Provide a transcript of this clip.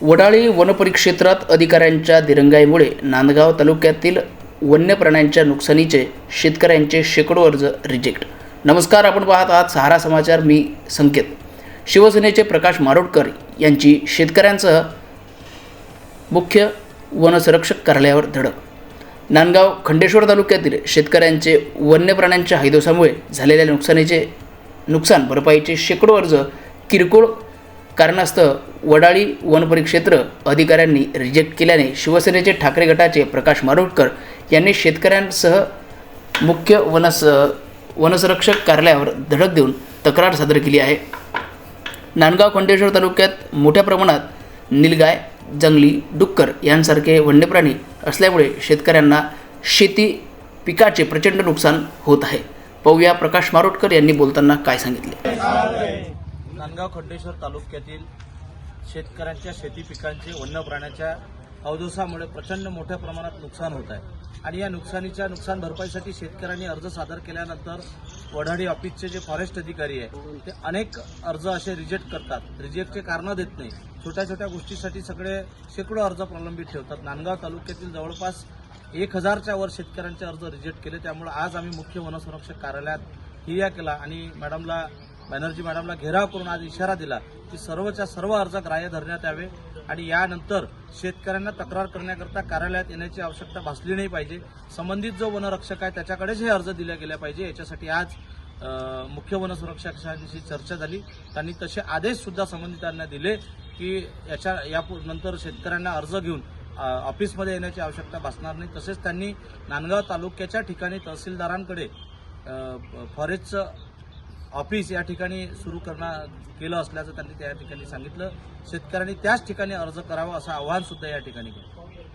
वडाळी वनपरिक्षेत्रात अधिकाऱ्यांच्या दिरंगाईमुळे नांदगाव तालुक्यातील वन्य प्राण्यांच्या नुकसानीचे शेतकऱ्यांचे शेकडो अर्ज रिजेक्ट। नमस्कार, आपण पाहत आहात सहारा समाचार। मी संकेत। शिवसेनेचे प्रकाश मारोडकर यांची शेतकऱ्यांसह मुख्य वनसंरक्षक कार्यालयावर धडक। नांदगाव खंडेश्वर तालुक्यातील शेतकऱ्यांचे वन्य प्राण्यांच्या हैदोसामुळे झालेल्या नुकसान भरपाईचे शेकडो अर्ज किरकोळ कारणास्तव वडाळी वनपरिक्षेत्र अधिकाऱ्यांनी रिजेक्ट केल्याने शिवसेनेचे ठाकरे गटाचे प्रकाश मारोडकर यांनी शेतकऱ्यांसह मुख्य वनसंरक्षक कार्यालयावर धडक देऊन तक्रार सादर केली आहे। नांदगाव खंडेश्वर तालुक्यात मोठ्या प्रमाणात नीलगाय, जंगली डुक्कर यांसारखे वन्यप्राणी असल्यामुळे शेतकऱ्यांना शेती पिकाचे प्रचंड नुकसान होत आहे। पाहूया प्रकाश मारोडकर यांनी बोलताना काय सांगितले। नांदगाव खंडेश्वर तालुक्यातील शेतकऱ्यांच्या शेती पिकांचे वन्य प्राण्याच्या अवदोसामुळे प्रचंड मोठ्या प्रमाणात नुकसान होत आहे आणि या नुकसान भरपाईसाठी शेतकऱ्यांनी अर्ज सादर केल्यानंतर वडाळी ऑफिसचे जे फॉरेस्ट अधिकारी आहे ते अनेक अर्ज असे रिजेक्ट करतात। रिजेक्टचे कारण देत नाही, छोट्या छोट्या गोष्टीसाठी शेकडो अर्ज प्रलंबित ठेवतात। नांदगाव तालुक्यातील जवळपास 1000च्या वर शेतकऱ्यांचे अर्ज रिजेक्ट केले। त्यामुळे आज आम्ही मुख्य वनसंरक्षक कार्यालयात हिया केला आणि बॅनर्जी मॅडमला घेराव करून आज इशारा दिला की सर्वच्या सर्व अर्ज ग्राह्य धरण्यात यावे आणि यानंतर शेतकऱ्यांना तक्रार करण्याकरता कार्यालयात येण्याची आवश्यकता भासली नाही पाहिजे। संबंधित जो वनरक्षक आहे त्याच्याकडेच हे अर्ज दिले गेले पाहिजे। याच्यासाठी आज मुख्य वनसंरक्षकांशी चर्चा झाली। त्यांनी तसे आदेश सुद्धा संबंधितांना दिले की यानंतर शेतकऱ्यांना अर्ज घेऊन ऑफिसमध्ये येण्याची आवश्यकता भासणार नाही। तसेच त्यांनी नांदगाव तालुक्याच्या ठिकाणी तहसीलदारांकडे फॉरेस्टचं ऑफिस या ठिकाणी सुरू केलं असल्याचं त्यांनी त्या ठिकाणी सांगितलं। शेतकऱ्यांनी त्याच ठिकाणी अर्ज करावा असं आवाहन सुद्धा या ठिकाणी केलं।